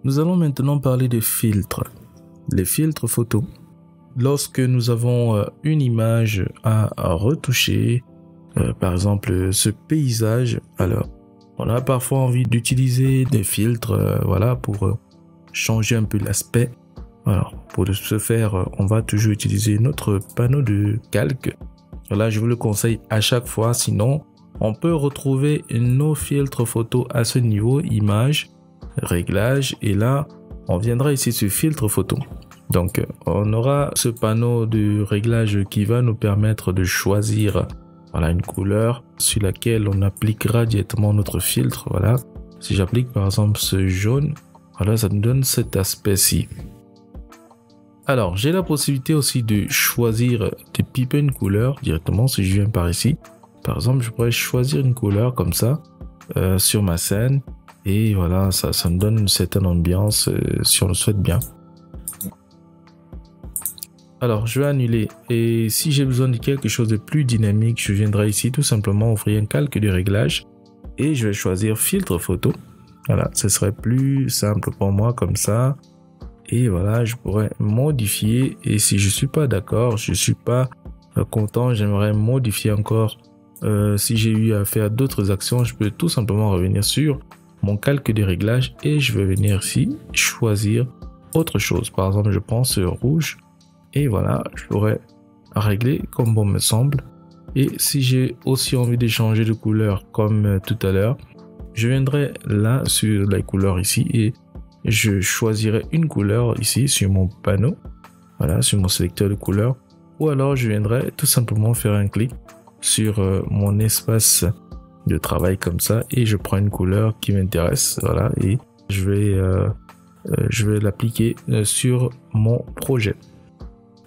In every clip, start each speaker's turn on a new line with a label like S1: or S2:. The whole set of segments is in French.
S1: Nous allons maintenant parler des filtres. Les filtres photos. Lorsque nous avons une image à retoucher, par exemple ce paysage, alors on a parfois envie d'utiliser des filtres voilà, pour changer un peu l'aspect. Alors pour ce faire, on va toujours utiliser notre panneau de calque. Là, je vous le conseille à chaque fois, sinon on peut retrouver nos filtres photos à ce niveau, image, réglage, et là on viendra ici sur filtre photo. Donc on aura ce panneau de réglage qui va nous permettre de choisir voilà, une couleur sur laquelle on appliquera directement notre filtre. Voilà. Si j'applique par exemple ce jaune, voilà, ça nous donne cet aspect-ci. Alors j'ai la possibilité aussi de choisir de piper une couleur directement si je viens par ici. Par exemple, je pourrais choisir une couleur comme ça sur ma scène et voilà, ça me donne une certaine ambiance si on le souhaite bien. Alors, je vais annuler et si j'ai besoin de quelque chose de plus dynamique, je viendrai ici tout simplement ouvrir un calque de réglage et je vais choisir filtre photo. Voilà, ce serait plus simple pour moi comme ça. Et voilà, je pourrais modifier et si je suis pas d'accord, je suis pas content, j'aimerais modifier encore. Si j'ai eu à faire d'autres actions, je peux tout simplement revenir sur mon calque de réglage et je vais venir ici choisir autre chose. Par exemple, je prends ce rouge. Et voilà, je pourrais régler comme bon me semble. Et si j'ai aussi envie de changer de couleur comme tout à l'heure, je viendrai là sur la couleur ici et je choisirai une couleur ici sur mon panneau. Voilà, sur mon sélecteur de couleurs. Ou alors je viendrai tout simplement faire un clic sur mon espace de travail comme ça et je prends une couleur qui m'intéresse. Voilà, et je vais l'appliquer sur mon projet.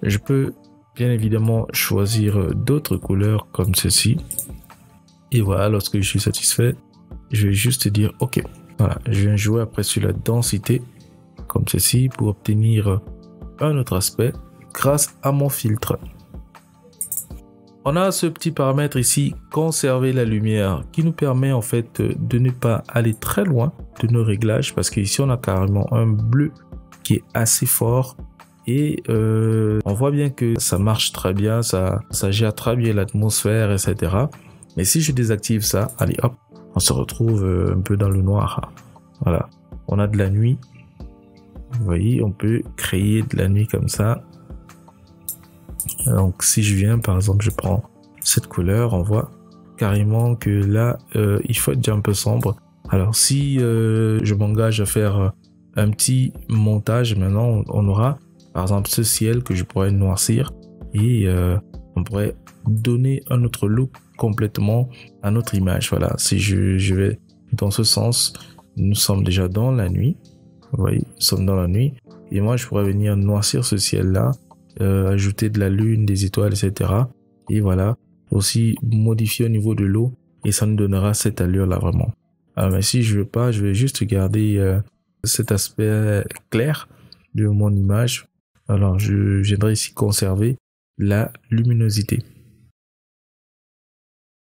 S1: Je peux bien évidemment choisir d'autres couleurs comme ceci. Et voilà, lorsque je suis satisfait, je vais juste dire OK. Voilà, je viens jouer après sur la densité comme ceci pour obtenir un autre aspect grâce à mon filtre. On a ce petit paramètre ici, conserver la lumière, qui nous permet en fait de ne pas aller très loin de nos réglages parce qu'ici on a carrément un bleu qui est assez fort. Et on voit bien que ça marche très bien, ça gère très bien l'atmosphère, etc. Mais si je désactive ça, allez hop, on se retrouve un peu dans le noir. Voilà, on a de la nuit. Vous voyez, on peut créer de la nuit comme ça. Donc si je viens, par exemple, je prends cette couleur, on voit carrément que là, il faut être déjà un peu sombre. Alors si je m'engage à faire un petit montage, maintenant on aura par exemple ce ciel que je pourrais noircir et on pourrait donner un autre look complètement à notre image. Voilà, si je vais dans ce sens, nous sommes déjà dans la nuit. Vous voyez, nous sommes dans la nuit et moi je pourrais venir noircir ce ciel là, ajouter de la lune, des étoiles, etc. Et voilà, aussi modifier au niveau de l'eau et ça nous donnera cette allure là vraiment. Mais si je veux pas, je vais juste garder cet aspect clair de mon image. Alors, je viendrai ici conserver la luminosité.